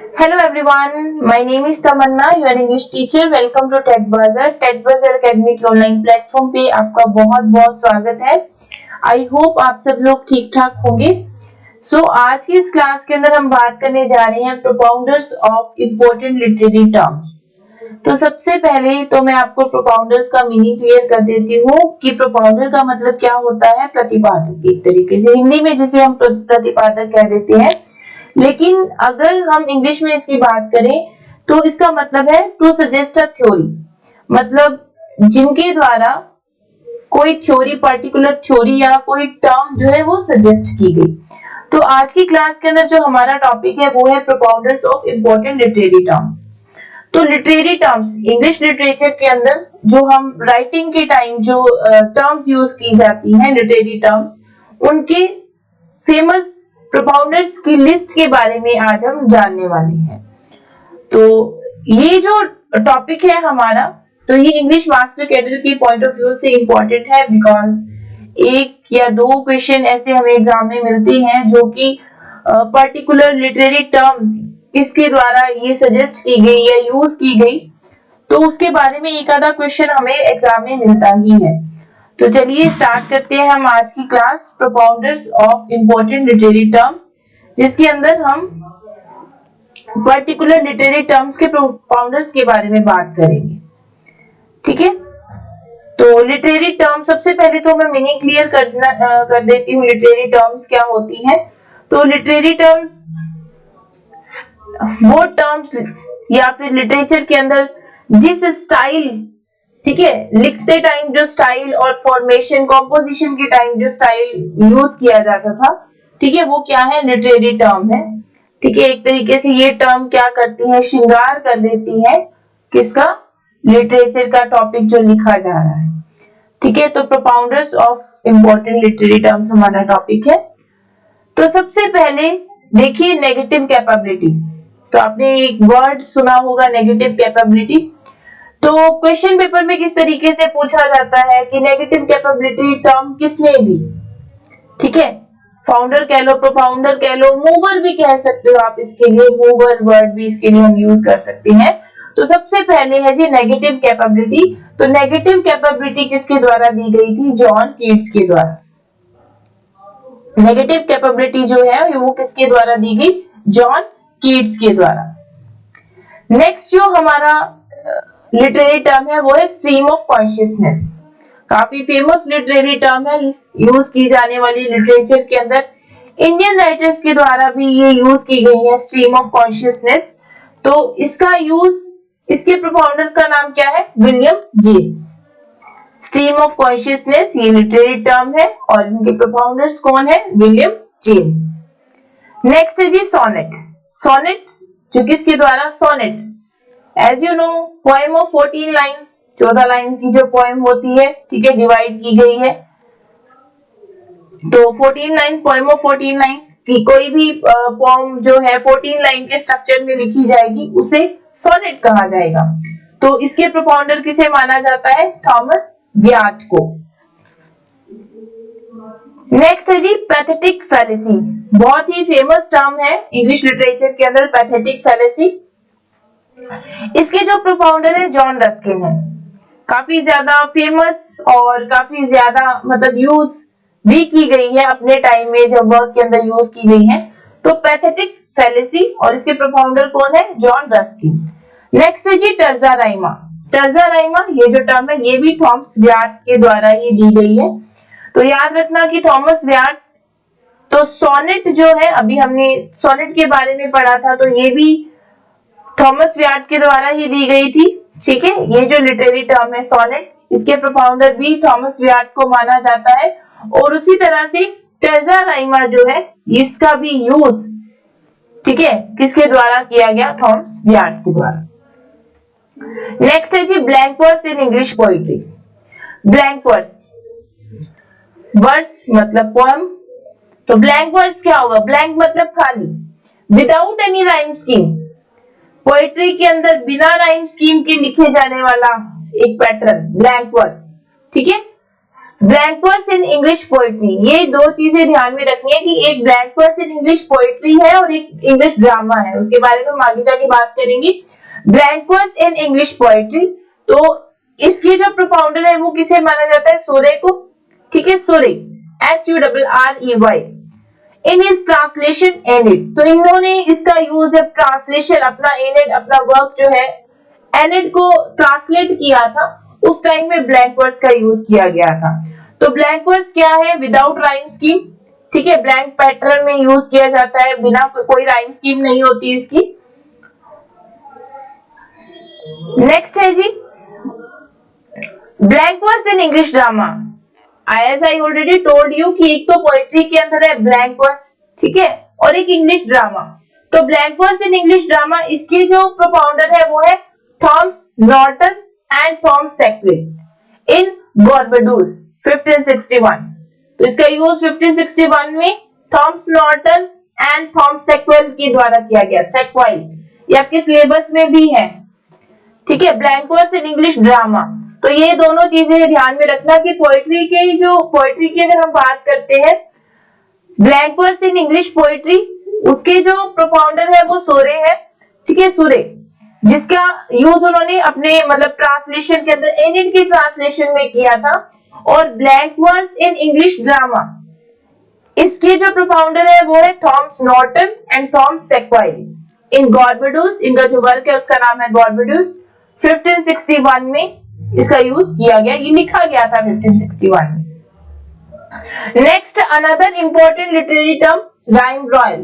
Hello everyone, my name is Tamanna, your English teacher. Welcome to TED Buzzer. TED Buzzer Academy के online platform पे आपका बहुत बहुत स्वागत है। आई होप आप सब लोग ठीक ठाक होंगे। आज की इस क्लास के अंदर हम बात करने जा रहे हैं propounders of important literary terms. तो सबसे पहले तो मैं आपको प्रोपाउंडर्स का मीनिंग क्लियर कर देती हूँ कि प्रोपाउंडर का मतलब क्या होता है। प्रतिपादक, एक तरीके से हिंदी में जिसे हम प्रतिपादक कह देते हैं, लेकिन अगर हम इंग्लिश में इसकी बात करें तो इसका मतलब है टू सजेस्ट अ थ्योरी, मतलब जिनके द्वारा कोई थ्योरी, पर्टिकुलर थ्योरी या कोई टर्म जो है वो सजेस्ट की गई। तो आज की क्लास के अंदर जो हमारा टॉपिक है वो है propounders of important literary terms. तो लिटरेरी टर्म्स इंग्लिश लिटरेचर के अंदर जो हम राइटिंग के टाइम जो टर्म्स यूज की जाती हैं, लिटरेरी टर्म्स, उनके फेमस प्रोपाउंडर्स की लिस्ट के बारे में आज हम जानने वाले हैं। तो ये जो टॉपिक है हमारा, तो ये इंग्लिश मास्टर कैडर के पॉइंट ऑफ व्यू से इंपॉर्टेंट है, बिकॉज एक या दो क्वेश्चन ऐसे हमें एग्जाम में मिलते हैं जो कि पर्टिकुलर लिटरेरी टर्म्स किसके द्वारा ये सजेस्ट की गई या यूज की गई, तो उसके बारे में एक आधा क्वेश्चन हमें एग्जाम में मिलता ही है। तो चलिए स्टार्ट करते हैं हम आज की class propounders of important literary terms, जिसके अंदर हम पर्टिकुलर लिटरेरी टर्म्स के प्रोपाउंडर्स के बारे में बात करेंगे। ठीक है, तो लिटरेरी टर्म सबसे पहले तो मैं मीनिंग क्लियर कर देती हूँ लिटरेरी टर्म्स क्या होती है। तो लिटरेरी टर्म्स वो टर्म्स या फिर लिटरेचर के अंदर जिस स्टाइल, ठीक है, लिखते टाइम जो स्टाइल और फॉर्मेशन, कॉम्पोजिशन के टाइम जो स्टाइल यूज किया जाता था, ठीक है, वो क्या है, लिटरेरी टर्म है। ठीक है, एक तरीके से ये टर्म क्या करती है, श्रृंगार कर देती है किसका, लिटरेचर का टॉपिक जो लिखा जा रहा है। ठीक है, तो propounders of important literary terms हमारा टॉपिक है। तो सबसे पहले देखिए नेगेटिव कैपेबिलिटी। तो आपने एक वर्ड सुना होगा नेगेटिव कैपेबिलिटी। तो क्वेश्चन पेपर में किस तरीके से पूछा जाता है कि नेगेटिव कैपेबिलिटी टर्म किसने दी। ठीक है, फाउंडर कह लो, प्रोपाउंडर कह लो, मूवर भी कह सकते हो आप, इसके लिए मूवर वर्ड भी इसके लिए हम यूज कर सकते हैं। तो सबसे पहले है जी नेगेटिव कैपेबिलिटी। तो नेगेटिव कैपेबिलिटी किसके द्वारा दी गई थी, जॉन कीट्स के द्वारा। नेगेटिव कैपेबिलिटी जो है वो किसके द्वारा दी गई, जॉन कीट्स के द्वारा। नेक्स्ट जो हमारा लिटरेरी टर्म है वो है स्ट्रीम ऑफ कॉन्शियसनेस। काफी फेमस लिटरेरी टर्म है, यूज की जाने वाली लिटरेचर के अंदर। इंडियन राइटर्स के द्वारा भी ये यूज की गई है, स्ट्रीम ऑफ कॉन्शियसनेस। तो इसका यूज, इसके प्रोपाउंडर का नाम क्या है, William James. Stream of consciousness ये लिटरेरी टर्म है और इनके प्रोपाउंडर्स कौन है, विलियम जेम्स। नेक्स्ट है जी सोनेट। सोनेट जो किसके द्वारा, sonnet as you know poem of 14 lines, 14 line की जो पोएम होती है, ठीक है, डिवाइड की गई है। तो 14 लाइन, पोएम ऑफ 14 लाइन की कोई भी पोएम जो है 14 लाइन के स्ट्रक्चर में लिखी जाएगी उसे सोनेट कहा जाएगा। तो इसके प्रोपाउंडर किसे माना जाता है, थॉमस व्याट को। नेक्स्ट है जी पैथेटिक फैलेसी। बहुत ही फेमस टर्म है इंग्लिश लिटरेचर के अंदर, पैथेटिक फैलेसी। इसके जो प्रोपाउंडर है जॉन रस्किन है। काफी ज्यादा फेमस और काफी ज्यादा मतलब यूज भी की गई है अपने टाइम में, जब वर्क के अंदर यूज की गई है। तो पैथेटिक फैलेसी और इसके प्रोपाउंडर कौन है, जॉन रस्किन। नेक्स्ट है जी टर्जा राइमा। टर्जा राइमा ये जो टर्म है ये भी थॉमस व्याट के द्वारा ही दी गई है। तो याद रखना कि थॉमस व्याट, तो सोनेट जो है, अभी हमने सोनेट के बारे में पढ़ा था, तो ये भी थॉमस व्याट के द्वारा ही दी गई थी। ठीक है, ये जो लिटरेरी टर्म है सोनेट, इसके प्रोपाउंडर भी थॉमस व्याट को माना जाता है। और उसी तरह से टर्जा राइमा जो है इसका भी यूज, ठीक है, किसके द्वारा किया गया, थॉमस व्याट के द्वारा। नेक्स्ट है जी blank verse in English poetry. Blank verse, verse मतलब पोएम, तो ब्लैंक वर्स क्या होगा, ब्लैंक मतलब खाली, without any rhyme scheme. Poetry के अंदर बिना राइम स्कीम के लिखे जाने वाला एक पैटर्न, ब्लैंक वर्स। ठीक है, blank verse in English poetry, ये दो चीजें ध्यान में रखनी है कि एक blank verse in English poetry है और एक इंग्लिश ड्रामा है, उसके बारे में हम आगे जाके बात करेंगे। Blank verse in English poetry, तो इसकी जो प्रोफाउंडर है वो किसे माना जाता है? सूरे को, ठीक है, सूरे, SURREY। In his translation Enid, तो इन्होंने इसका यूज जब ट्रांसलेशन अपना एनिड अपना वर्क जो है एनिड को ट्रांसलेट किया था उस टाइम में ब्लैंक वर्स का यूज किया गया था। तो ब्लैंक वर्स क्या है? विदाउट राइम स्कीम, ठीक है, ब्लैंक पैटर्न में यूज किया जाता है, बिना कोई राइम स्कीम नहीं होती इसकी। नेक्स्ट है जी blank verse in English drama. As I already told you कि एक तो पोएट्री के अंदर है ब्लैंक वर्स, ठीक है, और एक इंग्लिश ड्रामा। तो blank verse in English drama, इसके जो प्रोफाउंडर है वो है Thomas Norton and Thomas Sackville in Barbados 1561। तो इसका यूज 1561 में Thomas Norton and Thomas Sackville के द्वारा किया गया। सेक्वाइल ये आपके सिलेबस में भी है, ठीक है। Blank verse in English drama, तो ये दोनों चीजें ध्यान में रखना कि पोएट्री की अगर हम बात करते हैं blank verse in English poetry, उसके जो प्रोफाउंडर है वो सूरे है, ठीक है, सूरे, जिसका यूज उन्होंने अपने मतलब ट्रांसलेशन के अंदर एनिड की ट्रांसलेशन में किया था। और blank verse in English drama, इसके जो प्रोफाउंडर है वो है Thomas Norton and Thomas Sackville in Barbados. इनका जो वर्क है उसका नाम है बारबाडोस। 1561 में इसका यूज किया गया, ये लिखा गया था 1561 में। Next another important literary term rhyme royal,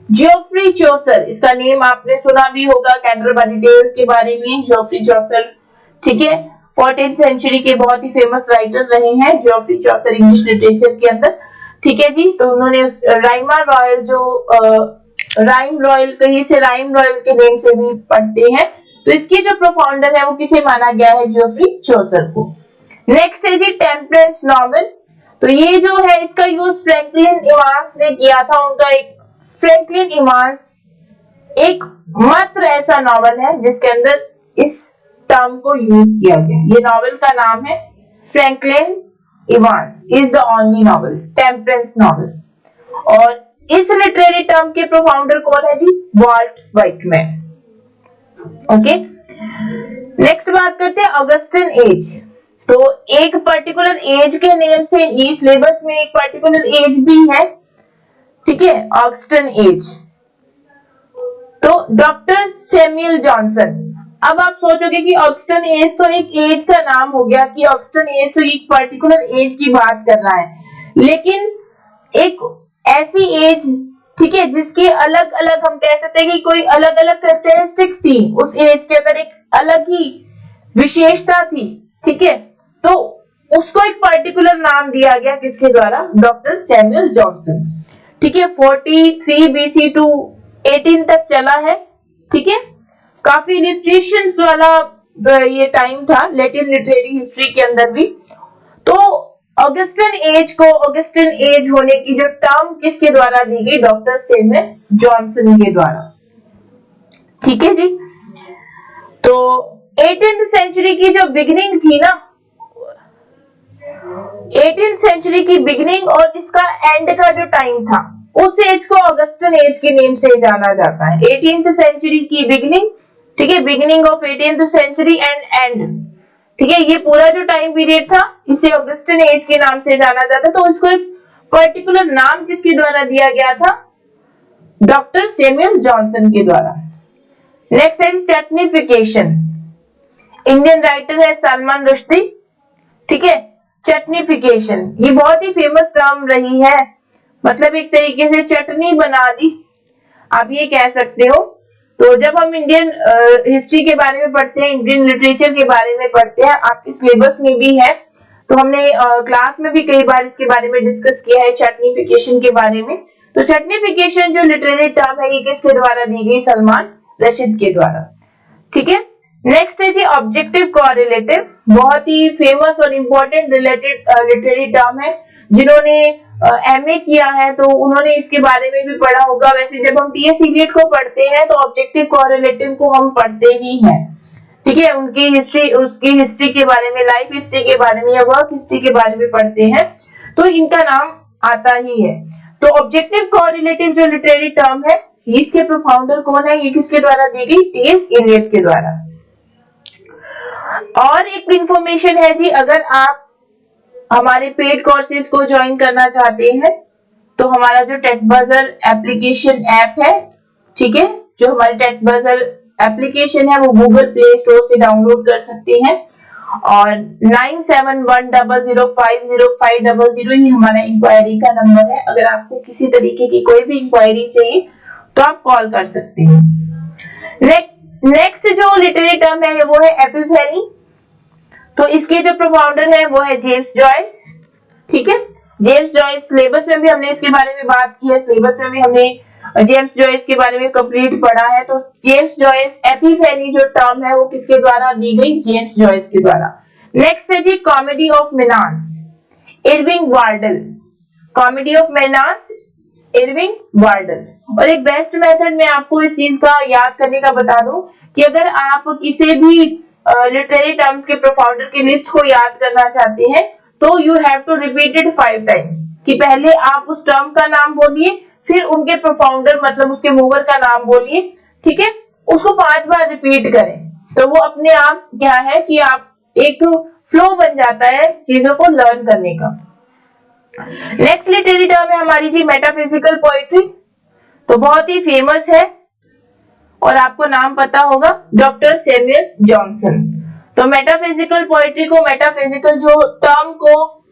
Geoffrey Chaucer, इसका नेम आपने सुना भी होगा कैंटरबरी टेल्स के बारे में। जोफ्री चौसर, ठीक है, 14th सेंचुरी के बहुत ही फेमस राइटर रहे हैं जोफ्री चौसर इंग्लिश लिटरेचर के अंदर, ठीक है जी। तो उन्होंने उस राइमा रॉयल जो राइम रॉयल, कहीं से राइम रॉयल के नेम से भी पढ़ते हैं, तो इसकी जो प्रोफाउंडर है वो किसे माना गया है? जोफ्री चौसर को। नेक्स्ट है जी टेम्परेंस नॉवेल, तो ये जो है इसका यूज फ्रैंकलिन इवांस ने किया था। उनका एक फ्रैंकलिन इवांस एक मात्र ऐसा नॉवेल है जिसके अंदर इस टर्म को यूज किया गया। ये नॉवेल का नाम है Franklin Evans is the only novel, temperance novel. और इस लिटरेरी टर्म के प्रोफाउंडर कौन है जी? Walt Whitman. ओके, नेक्स्ट बात करते हैं ऑगस्टन एज। तो एक पर्टिकुलर एज के नेम से ये सिलेबस में एक पर्टिकुलर एज भी है, ठीक है, ऑगस्टन एज। तो डॉक्टर सैमुअल जॉनसन। अब आप सोचोगे कि ऑगस्टन एज तो एक एज का नाम हो गया कि ऑगस्टन एज तो एक पर्टिकुलर एज की बात कर रहा है, लेकिन एक ऐसी एज, ठीक है, जिसके अलग अलग हम कह सकते हैं कि कोई अलग अलग कैरेक्टरिस्टिक्स थी, उस एज के अंदर एक अलग ही विशेषता थी, ठीक है, तो उसको एक पर्टिकुलर नाम दिया गया किसके द्वारा? डॉक्टर सैमुअल जॉनसन, ठीक है। 43 BC टू 18 तक चला है, ठीक है, काफी लिटरेशंस वाला ये टाइम था लैटिन लिटरेरी हिस्ट्री के अंदर भी। तो ऑगस्टन एज को ऑगस्टन एज होने की जो टर्म किसके द्वारा दी गई? डॉक्टर सैमुअल जॉनसन के द्वारा, ठीक है जी। तो 18th सेंचुरी की जो बिगिनिंग थी ना, 18th सेंचुरी की बिगिनिंग और इसका एंड का जो टाइम था, उस एज को ऑगस्टन एज के नेम से जाना जाता है। 18th सेंचुरी की बिगिनिंग, ठीक है, beginning of 18th century and end, ठीक है, ये पूरा जो टाइम पीरियड था इसे ऑगस्टन एज के नाम से जाना जाता है। तो इसको एक पर्टिकुलर नाम किसके द्वारा दिया गया था? डॉक्टर सैमुअल जॉनसन के द्वारा। नेक्स्ट है चटनीफिकेशन। इंडियन राइटर है सलमान रुश्दी, ठीक है। चटनीफिकेशन ये बहुत ही फेमस टर्म रही है, मतलब एक तरीके से चटनी बना दी, आप ये कह सकते हो। तो जब हम इंडियन हिस्ट्री के बारे में पढ़ते हैं, इंडियन लिटरेचर के बारे में पढ़ते हैं, आपके सिलेबस में भी है, तो हमने क्लास में भी कई बार इसके बारे में डिस्कस किया है चटनीफिकेशन के बारे में। तो चटनीफिकेशन जो लिटरेरी टर्म है ये किसके द्वारा दी गई? सलमान रशीद के द्वारा, ठीक है। नेक्स्ट है जी ऑब्जेक्टिव कोरिलेटिव, बहुत ही फेमस और इंपॉर्टेंट रिलेटेड लिटरेरी टर्म है। जिन्होंने एमए किया है तो उन्होंने इसके बारे में भी पढ़ा होगा। वैसे जब हम टीएस इलियट को पढ़ते हैं तो ऑब्जेक्टिव कोरिलेटिव को हम पढ़ते ही हैं, ठीक है, उनकी हिस्ट्री, उसकी हिस्ट्री के बारे में, लाइफ हिस्ट्री के बारे में या वर्क हिस्ट्री के बारे में पढ़ते हैं तो इनका नाम आता ही है। तो ऑब्जेक्टिव कोरिलेटिव जो लिटरेरी टर्म है, इसके प्रोफाउंडर कौन है, ये किसके द्वारा दी गई, टी.एस. एलियट के द्वारा। और एक इंफॉर्मेशन है जी, अगर आप हमारे पेड कोर्सेज को ज्वाइन करना चाहते हैं तो हमारा जो टेट बजर एप्लीकेशन ऐप है, ठीक है, जो हमारी टेट बजर एप्लीकेशन है वो गूगल प्ले स्टोर से डाउनलोड कर सकते हैं और 9710050500 ये हमारा इंक्वायरी का नंबर है। अगर आपको किसी तरीके की कोई भी इंक्वायरी चाहिए तो आप कॉल कर सकते हैं। नेक्स्ट जो लिटरेरी टर्म है वो है एपिफेनी। तो इसके जो प्रोफाउंडर है वो है जेम्स जॉयस, ठीक है। जेम्स जॉयस, सिलेबस में भी हमने इसके बारे में बात की है, सिलेबस में भी हमने जेम्स जॉयस के बारे में कंप्लीट पढ़ा है। तो जेम्स जॉयस एपिफेनी जो टर्म है वो किसके द्वारा दी गई, जेम्स जॉयस के द्वारा। नेक्स्ट है जी comedy of menace, Irving Wardle. Comedy of menace, Irving Wardle. और एक बेस्ट मेथड में आपको इस चीज का याद करने का बता दूं कि अगर आप किसी भी लिटरेरी टर्म्स के प्रोफाउंडर की लिस्ट को याद करना चाहते हैं तो you have to repeat it 5 times, कि पहले आप उस टर्म का नाम बोलिए, फिर उनके प्रोफाउंडर मतलब उसके मूवर का नाम बोलिए, ठीक है, उसको 5 बार रिपीट करें तो वो अपने आप क्या है कि आप एक फ्लो बन जाता है चीजों को लर्न करने का। नेक्स्ट लिटरेरी टर्म है हमारी जी मेटाफिजिकल पोएट्री। तो बहुत ही फेमस है और आपको नाम पता होगा, डॉक्टर सैमुअल जॉनसन। तो मेटाफिजिकल पोएट्री को, मेटाफिजिकल जो टर्म को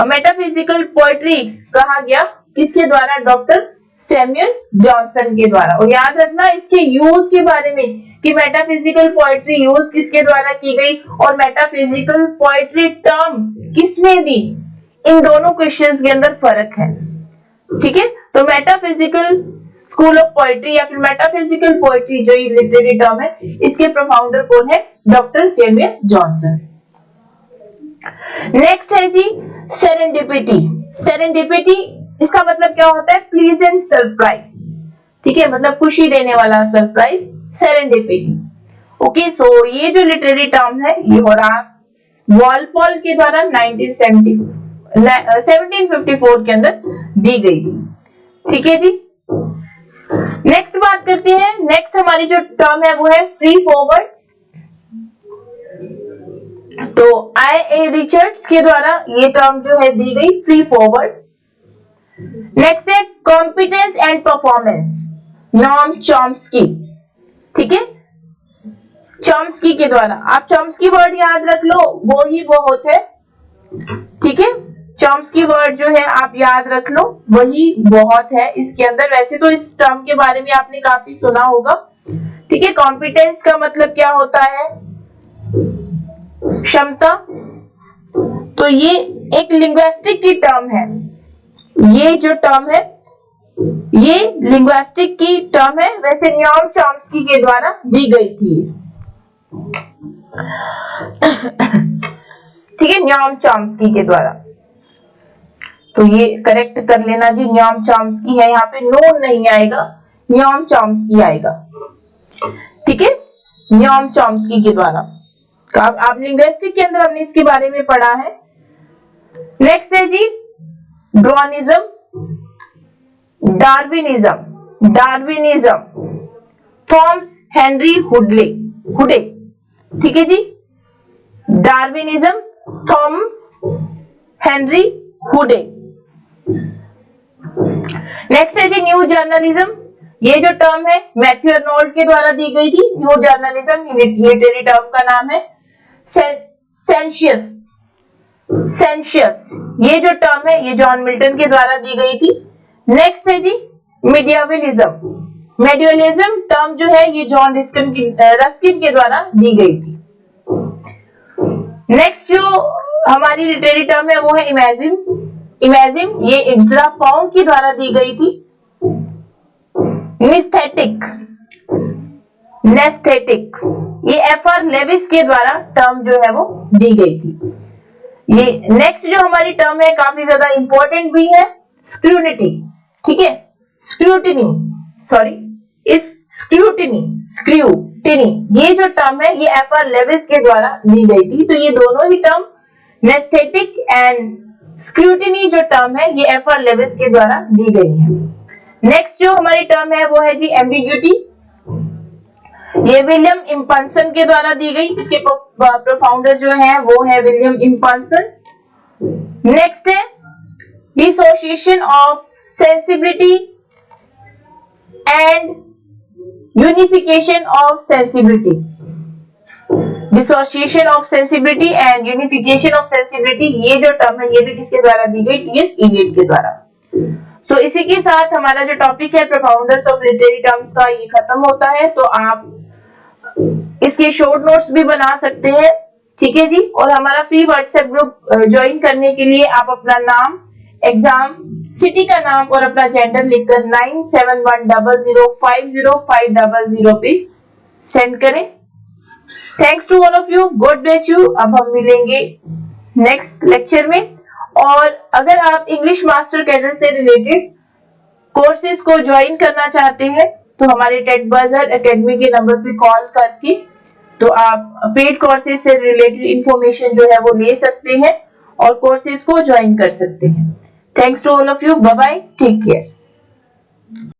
मेटाफिजिकल पोएट्री कहा गया किसके द्वारा, डॉक्टर सैमुअल जॉनसन के द्वारा। और याद रखना इसके यूज के बारे में कि मेटाफिजिकल पोएट्री यूज किसके द्वारा की गई और मेटाफिजिकल पोएट्री टर्म किसने दी, इन दोनों क्वेश्चंस के अंदर फर्क है, ठीक है। तो मेटाफिजिकल स्कूल ऑफ पोएट्री या फिर मेटाफिजिकल पोएट्री जो ये लिटरेरी टर्म है, इसके प्रोफाउंडर कौन है, डॉक्टर सैमुअल जॉनसन। नेक्स्ट है जी सेरेंडिपिटी। सेरेंडिपिटी इसका मतलब क्या होता है, प्लीजेंट सरप्राइज, ठीक है, मतलब खुशी देने वाला सरप्राइज, सेरेंडिपिटी। ओके, सो ये जो लिटरेरी टर्म है ये होरास वॉलपॉल के द्वारा 1754 के अंदर दी गई थी, ठीक है जी। नेक्स्ट बात करते हैं, नेक्स्ट हमारी जो टर्म है वो है फ्री फॉरवर्ड। तो I.A. रिचर्ड्स के द्वारा ये टर्म जो है दी गई, फ्री फॉरवर्ड। नेक्स्ट है competence and performance, Noam Chomsky, ठीक है, चॉम्स्की के द्वारा। आप चॉम्स्की वर्ड याद रख लो, वो ही बहुत है, ठीक है, चॉम्स्की वर्ड जो है आप याद रख लो, वही बहुत है इसके अंदर। वैसे तो इस टर्म के बारे में आपने काफी सुना होगा, ठीक है। कॉम्पिटेंस का मतलब क्या होता है, क्षमता। तो ये एक लिंग्विस्टिक की टर्म है, ये जो टर्म है ये लिंग्विस्टिक की टर्म है, वैसे न्योम चॉम्स्की के द्वारा दी गई थी, ठीक है, न्योम चॉम्स्की के द्वारा। तो ये करेक्ट कर लेना जी, न्योम चॉम्स्की है, यहाँ पे नो नहीं आएगा, न्योम चॉम्स्की आएगा, ठीक है, न्योम चॉम्स्की के द्वारा। आप लिंग्विस्टिक के अंदर हमने इसके बारे में पढ़ा है। नेक्स्ट है जी ड्रॉनिज्म, Darwinism, Darwinism, Thomas Henry Hude, ठीक है जी, Darwinism, Thomas Henry Hude. Next है जी न्यू जर्नलिज्म। ये जो टर्म है मैथ्यू अर्नोल्ड के द्वारा दी गई थी, न्यू जर्नलिज्म, लिटरेरी टर्म का नाम है। सेंशियस, सेंशियस ये जो टर्म है ये जॉन मिल्टन के द्वारा दी गई थी। नेक्स्ट है जी मीडियावलिज्म, मेडिवलिज्म टर्म जो है ये जॉन रस्किन के द्वारा दी गई थी। नेक्स्ट जो हमारी लिटरेरी टर्म है वो है इमेजिन, इमेजिन ये इज़रा पाउंड के द्वारा दी गई थी। निस्थेटिक, नेस्थेटिक ये एफ.आर. लेविस के द्वारा टर्म जो है वो दी गई थी। ये नेक्स्ट जो हमारी टर्म है काफी ज्यादा इंपॉर्टेंट भी है, स्क्रूनिटी, ठीक है, स्क्रूटिनी, सॉरी, इस स्क्रूटिनी ये जो टर्म है ये FR लेविस के द्वारा दी गई थी। तो ये दोनों ही टर्म नेस्थेटिक एंड स्क्रूटिनी जो टर्म है ये FR लेविस के द्वारा दी गई है। नेक्स्ट जो हमारी टर्म है वो है जी एम्बिग्यूटी। ये विलियम इम्पल्सन के द्वारा दी गई। इसके प्रोफाउंडर जो है वो है विलियम इम्पल्सन। नेक्स्ट है dissociation of sensibility and unification of sensibility. Dissociation of sensibility and unification of sensibility ये जो टर्म है ये भी किसके द्वारा दी गई? TS इलियट के द्वारा। सो इसी के साथ हमारा जो टॉपिक है प्रोफाउंडर्स ऑफ लिटरेरी टर्म्स का ये खत्म होता है। तो आप इसके शॉर्ट नोट्स भी बना सकते हैं, ठीक है जी। और हमारा फ्री व्हाट्सएप ग्रुप ज्वाइन करने के लिए आप अपना नाम, एग्जाम, सिटी का नाम और अपना जेंडर लिखकर 9710050500 पे सेंड करें। Thanks to all of you, God bless you. अब हम मिलेंगे नेक्स्ट लेक्चर में। और अगर आप इंग्लिश मास्टर कैडर से रिलेटेड कोर्सेज को ज्वाइन करना चाहते हैं तो हमारे टेड बजर एकेडमी के नंबर पे कॉल करके तो आप पेड कोर्सेज से रिलेटेड इंफॉर्मेशन जो है वो ले सकते हैं और कोर्सेज को ज्वाइन कर सकते हैं। Thanks to all of you, bye bye, take care.